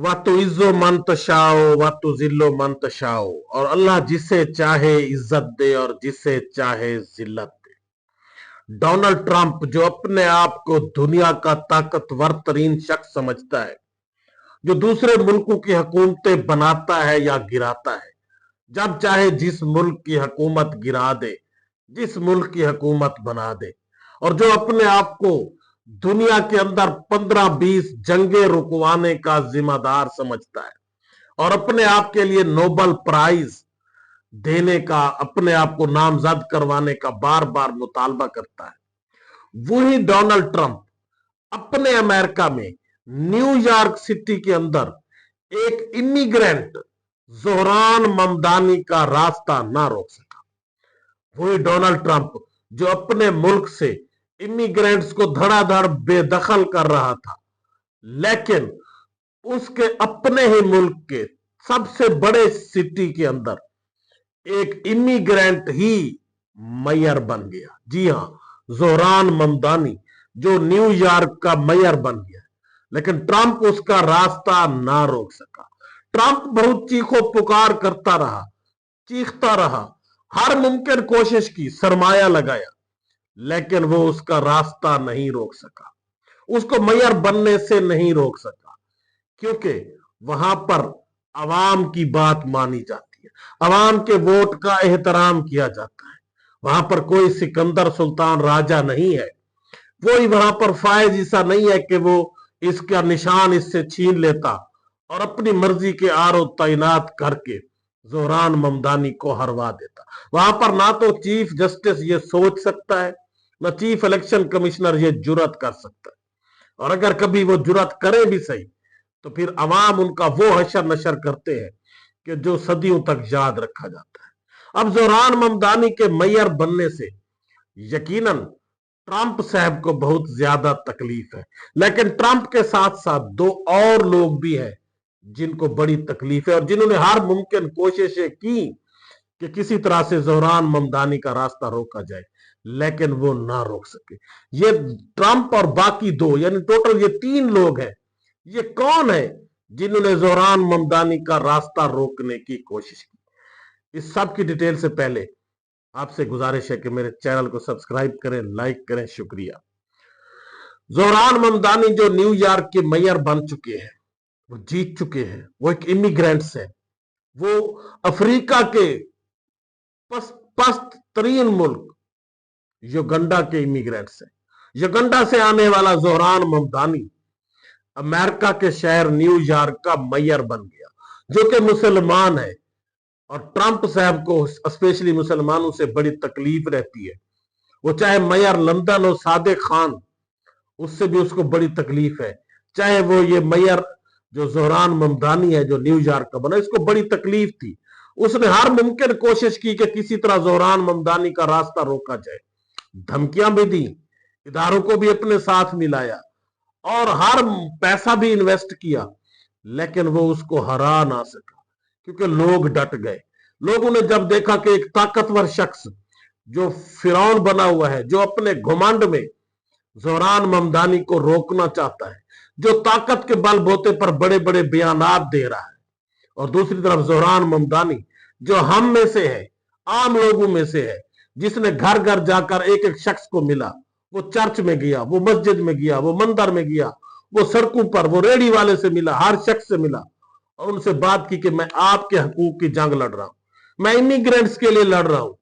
वतुइज्जो मन तशाओ वतुजिल्लो मन तशाओ। और अल्लाह जिसे चाहे इज्जत दे और जिसे चाहे जिल्लत दे। डोनाल्ड ट्रंप जो अपने आप को दुनिया का ताकतवर तरीन शख्स समझता है, जो दूसरे मुल्कों की हुकूमतें बनाता है या गिराता है, जब चाहे जिस मुल्क की हुकूमत गिरा दे, जिस मुल्क की हुकूमत बना दे, और जो अपने आप को दुनिया के अंदर 15-20 जंगे रुकवाने का जिम्मेदार समझता है और अपने आप के लिए नोबेल प्राइज देने का, अपने आप को नामजद करवाने का बार बार मुतालबा करता है, वही डोनाल्ड ट्रंप अपने अमेरिका में न्यूयॉर्क सिटी के अंदर एक इमिग्रेंट जोहरान ममदानी का रास्ता ना रोक सका। वही डोनाल्ड ट्रंप जो अपने मुल्क से इमिग्रेंट्स को धड़ाधड़ बेदखल कर रहा था, लेकिन उसके अपने ही मुल्क के सबसे बड़े सिटी के अंदर एक इमिग्रेंट ही मेयर बन गया। जी हां, जोहरान ममदानी जो न्यूयॉर्क का मेयर बन गया, लेकिन ट्रंप उसका रास्ता ना रोक सका। ट्रंप बहुत चीखो पुकार करता रहा, चीखता रहा, हर मुमकिन कोशिश की, सरमाया लगाया, लेकिन वो उसका रास्ता नहीं रोक सका, उसको मेयर बनने से नहीं रोक सका, क्योंकि वहां पर अवाम की बात मानी जाती है, अवाम के वोट का एहतराम किया जाता है। वहां पर कोई सिकंदर सुल्तान राजा नहीं है, कोई वहां पर फायज ऐसा नहीं है कि वो इसका निशान इससे छीन लेता और अपनी मर्जी के आरो तैनात करके जोहरान ममदानी को हरवा देता। वहां पर ना तो चीफ जस्टिस ये सोच सकता है, ना चीफ इलेक्शन कमिश्नर ये जुर्रत कर सकता है, और अगर कभी वो जुर्रत करे भी सही तो फिर अवाम उनका वो हशर नशर करते हैं कि जो सदियों तक याद रखा जाता है। अब जोहरान ममदानी के मेयर बनने से यकीनन ट्रंप साहब को बहुत ज्यादा तकलीफ है, लेकिन ट्रंप के साथ साथ दो और लोग भी हैं जिनको बड़ी तकलीफ है और जिन्होंने हर मुमकिन कोशिशें की कि किसी तरह से जोहरान ममदानी का रास्ता रोका जाए, लेकिन वो ना रोक सके। ये ट्रंप और बाकी दो, यानी टोटल ये 3 लोग हैं। ये कौन है जिन्होंने जोहरान ममदानी का रास्ता रोकने की कोशिश की? इस सब की डिटेल से पहले आपसे गुजारिश है कि मेरे चैनल को सब्सक्राइब करें, लाइक करें। शुक्रिया। जोहरान ममदानी जो न्यूयॉर्क के मेयर बन चुके हैं, वो जीत चुके हैं, वो एक इमिग्रेंट्स है, वो अफ्रीका के पस्त तरीन मुल्क युगंडा के इमिग्रेंट्स हैं। युगंडा से आने वाला जोहरान ममदानी अमेरिका के शहर न्यूयॉर्क का मेयर बन गया, जो कि मुसलमान है, और ट्रंप साहब को स्पेशली मुसलमानों से बड़ी तकलीफ रहती है। वो चाहे मेयर लंदन हो सादिक खान, उससे भी उसको बड़ी तकलीफ है, चाहे वो ये मेयर जो जोहरान ममदानी है जो न्यूयॉर्क का बना, इसको बड़ी तकलीफ थी। उसने हर मुमकिन कोशिश की कि किसी तरह जोहरान ममदानी का रास्ता रोका जाए, धमकियां भी दी, इदारों को भी अपने साथ मिलाया और हर पैसा भी इन्वेस्ट किया, लेकिन वो उसको हरा ना सका, क्योंकि लोग डट गए। लोगों ने जब देखा कि एक ताकतवर शख्स जो फिरौन बना हुआ है, जो अपने घुमंड में जोहरान ममदानी को रोकना चाहता है, जो ताकत के बलबूते पर बड़े बड़े बयानात दे रहा है, और दूसरी तरफ जोहरान ममदानी जो हम में से है, आम लोगों में से है, जिसने घर घर जाकर एक एक शख्स को मिला, वो चर्च में गया, वो मस्जिद में गया, वो मंदिर में गया, वो सड़कों पर, वो रेडी वाले से मिला, हर शख्स से मिला और उनसे बात की कि मैं आपके हकूक की जंग लड़ रहा हूं, मैं इमिग्रेंट्स के लिए लड़ रहा हूं,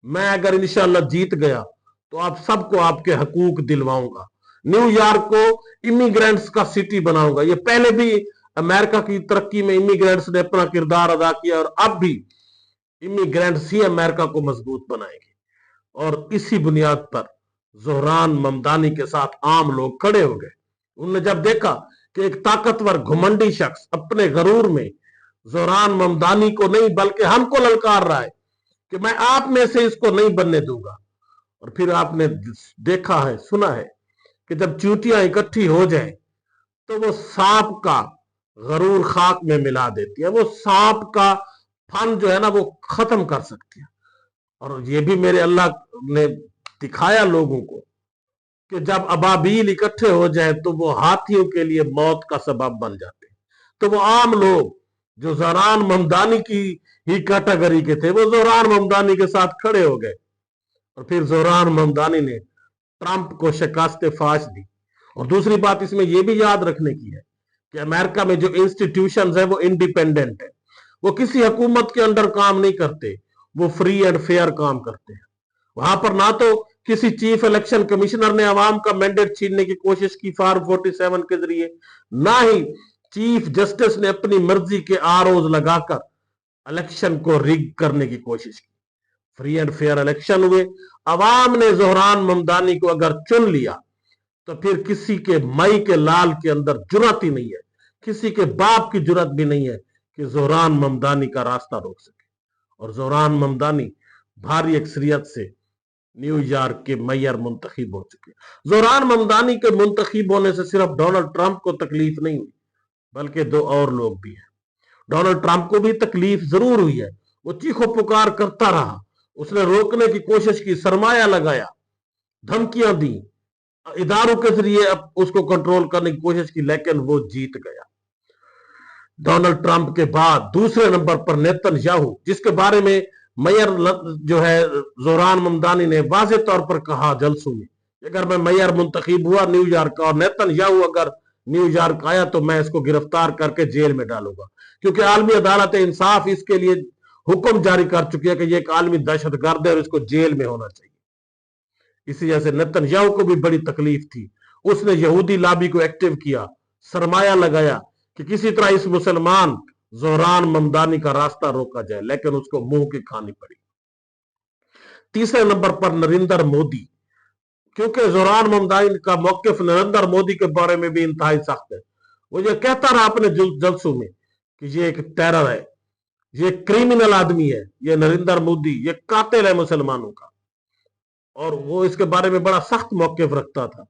मैं अगर इंशाल्लाह जीत गया तो आप सबको आपके हकूक दिलवाऊंगा, न्यूयॉर्क को इमिग्रेंट्स का सिटी बनाऊंगा। ये पहले भी अमेरिका की तरक्की में इमिग्रेंट्स ने अपना किरदार अदा किया और अब भी इमिग्रेंट्स ही अमेरिका को मजबूत बनाएंगे। और इसी बुनियाद पर जोहरान ममदानी के साथ आम लोग खड़े हो गए। उन्होंने जब देखा कि एक ताकतवर घुमंडी शख्स अपने गरूर में जोहरान ममदानी को नहीं बल्कि हमको ललकार रहा है कि मैं आप में से इसको नहीं बनने दूंगा, और फिर आपने देखा है, सुना है कि जब चींटियां इकट्ठी हो जाए तो वो सांप का गरूर खाक में मिला देती है, वो सांप का फन जो है ना वो खत्म कर सकती है। और ये भी मेरे अल्लाह ने दिखाया लोगों को कि जब अबाबील इकट्ठे हो जाए तो वो हाथियों के लिए मौत का सबब बन जाते हैं। تو وہ عام لوگ جو زہران ممدانی کی ہی کیٹیگری کے تھے وہ زہران ممدانی کے ساتھ کھڑے ہو گئے، اور پھر زہران ممدانی نے ٹرمپ کو شکست فاش دی۔ اور دوسری بات اس میں یہ بھی یاد رکھنے کی ہے کہ امریکہ میں جو انسٹیٹیوشنز ہیں وہ انڈیپینڈنٹ ہیں، وہ کسی حکومت کے انڈر کام نہیں کرتے، وہ فری اینڈ فیئر کام کرتے ہیں۔ وہاں پر نہ تو کسی چیف الیکشن کمشنر نے عوام کا مینڈیٹ چھیننے کی کوشش کی فارم 47 کے ذریعے، نہ ہی چیف جسٹس نے اپنی مرضی کے آروز لگا کر الیکشن کو ریگ کرنے کی کوشش کی۔ فری اینڈ فیئر الیکشن ہوئے، عوام نے زہران ممدانی کو اگر چن لیا تو پھر کسی کے مئی کے لال کے اندر جرات ہی نہیں ہے، کسی کے باپ کی جرات بھی نہیں ہے کہ زہران ممدانی کا راستہ روک سکے۔ اور زہران ممدانی بھاری اکثریت سے نیو یارک کے میئر منتخب ہو چکے۔ زہران ممدانی کے منتخب ہونے سے صرف ڈونلڈ ٹرمپ کو تکلیف نہیں ہوئی، بلکہ دو اور لوگ بھی ہیں۔ ڈونلڈ ٹرمپ کو بھی تکلیف ضرور ہوئی ہے، وہ چیخو پکار کرتا رہا، اس نے روکنے کی کوشش کی، سرمایہ لگایا، دھمکیاں دی، اداروں کے ذریعے اس کو کنٹرول کرنے کی کوشش کی، لیکن وہ جیت گیا۔ ڈونلڈ ٹرمپ کے بعد دوسرے نمبر پر نیتن یاہو، جس کے بارے میں میئر جو ہے زہران ممدانی نے واضح طور پر کہا جلسوں میں، اگر میں میئر منتخب ہوا نیو یارک کا اور نیتن یاہو اگر نیو یارک آیا تو میں اس کو گرفتار کر کے جیل میں ڈالوں گا، کیونکہ عالمی عدالت انصاف اس کے لیے حکم جاری کر چکی ہے کہ یہ ایک عالمی دہشت گرد ہے اور اس کو جیل میں ہونا چاہیے۔ اسی وجہ سے نیتن یاہو کو بھی بڑی تکلیف تھی، اس نے یہودی لابی کو ایکٹیو کیا، سرمایہ لگایا کہ کسی طرح اس مسلمان زہران ممدانی کا راستہ روکا جائے، لیکن اس کو منہ کی کھانی پڑی۔ تیسرے نمبر پر نریندر مودی، کیونکہ زہران ممدانی کا موقف نریندر مودی کے بارے میں بھی انتہائی سخت ہے۔ وہ یہ کہتا رہا اپنے جلسوں میں کہ یہ ایک ٹیرر ہے، یہ کریمنل آدمی ہے، یہ نریندر مودی یہ قاتل ہے مسلمانوں کا، اور وہ اس کے بارے میں بڑا سخت موقف رکھتا تھا۔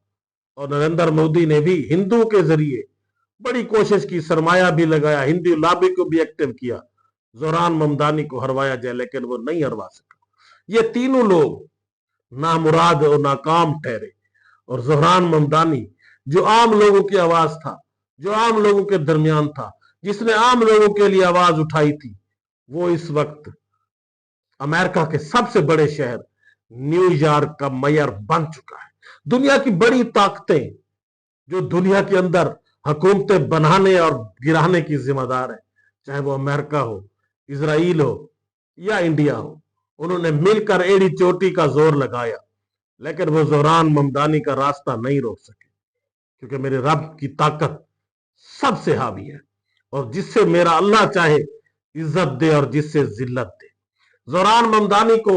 اور نریندر مودی نے بھی ہندو کے ذریعے بڑی کوشش کی، سرمایہ بھی لگایا، ہندو لابی کو بھی ایکٹیو کیا، زہران ممدانی کو ہروایا جائے، لیکن وہ نہیں ہروا سکا۔ یہ تینوں لوگ نامراد اور ناکام ٹھہرے، اور زہران ممدانی جو عام لوگوں کی آواز تھا، جو عام لوگوں کے درمیان تھا، جس نے عام لوگوں کے لیے آواز اٹھائی تھی، وہ اس وقت امریکہ کے سب سے بڑے شہر نیو یارک کا میئر بن چکا ہے۔ دنیا کی بڑی طاقتیں جو دنیا کے اندر حکومتیں بنانے اور گرانے کی ذمہ دار ہیں، چاہے وہ امریکہ ہو، اسرائیل ہو یا انڈیا ہو، انہوں نے مل کر ایڑی چوٹی کا زور لگایا، لیکن وہ زہران ممدانی کا راستہ نہیں روک سکے، کیونکہ میرے رب کی طاقت سب سے حاوی ہے، اور جس سے میرا اللہ چاہے عزت دے اور جس سے ذلت دے۔ زہران ممدانی کو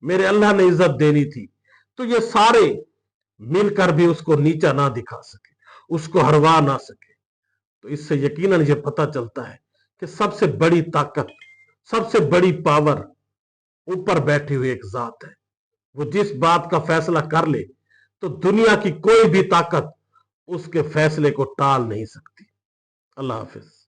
میرے اللہ نے عزت دینی تھی، تو یہ سارے مل کر بھی اس کو نیچا نہ دکھا سکے، اس کو ہروا نہ سکے۔ تو اس سے یقیناً یہ پتہ چلتا ہے کہ سب سے بڑی طاقت، سب سے بڑی پاور اوپر بیٹھی ہوئی ایک ذات ہے، وہ جس بات کا فیصلہ کر لے تو دنیا کی کوئی بھی طاقت اس کے فیصلے کو ٹال نہیں سکتی۔ اللہ حافظ۔